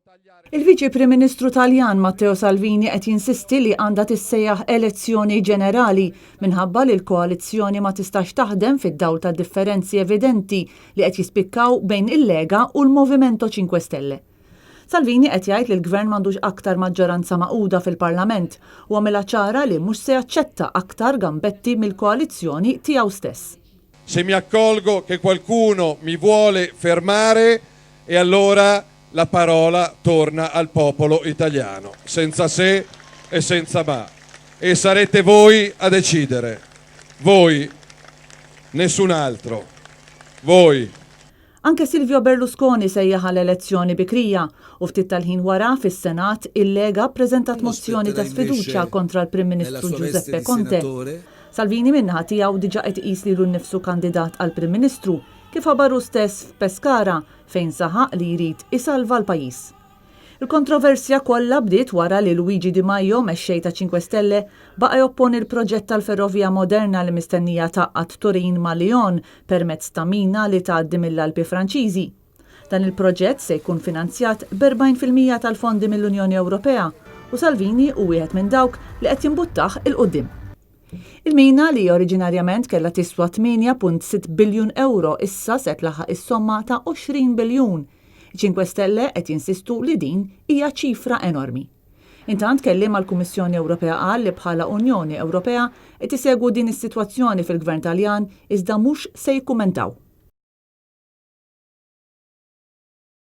Il-Viċi Prim Ministru Taljan Matteo Salvini qed jinsisti li għandha tissejjaħ elezzjoni ġenerali minħabba li l-koalizzjoni ma tistax taħdem fid-dawl ta' differenzi evidenti li qed jispikkaw bejn il-Lega u l-Movimento 5 Stelle. Salvini qed jgħid li l-Gvern m'għandux aktar maġġoranza maquda fil-Parlament u għamilha ċara li mhux se jaċċetta aktar gambetti mill-koalizzjoni tiegħu stess. Se mi accolgo che qualcuno mi vuole fermare e allora la parola torna al popolo italiano, senza se e senza ma. E sarete voi a decidere. Voi, nessun altro. Voi. Anke Silvio Berlusconi sejjaħ l-elezzjoni bikrija u ftit tal-ħin wara fis-Senat il-Lega ppreżentat mozzjoni ta' sfiduċja kontra l-Prim Ministru Giuseppe Conte. Salvini minnaħa tiegħu diġà qed iqis lilu nnifsu kandidat għal Prim Ministru kif ħabaru stess f'Pescara fejn saħaq li jrid isalva l-pajjiż. Il-kontroversja kollha bdiet wara li Luigi Di Maio mexxej ta' 5 Stelle baqa' jopponi l-proġett tal-ferrovija moderna li mistennija taqqat Turin ma' Lyon permezz ta' mina li tgħaddi mill-Alpi Franċiżi. Dan il-proġett se jkun finanzjat b'40% tal-fondi mill-Unjoni Ewropea u Salvini hu wieħed minn dawk li qed jinbuttaħ il-quddiem. Il-mina li oriġinarjament kellha tiswa 8.6 biljun euro issa se tlaħaq is-somma ta' 20 biljun. 5 Stelle qed jinsistu li din hija ċifra enormi. Intant kelliem mal-Kummissjoni Ewropea qal li bħala Unjoni Ewropea qed isegwu din is-sitwazzjoni fil-Gvern Taljan iżda mhux se jikkumentaw.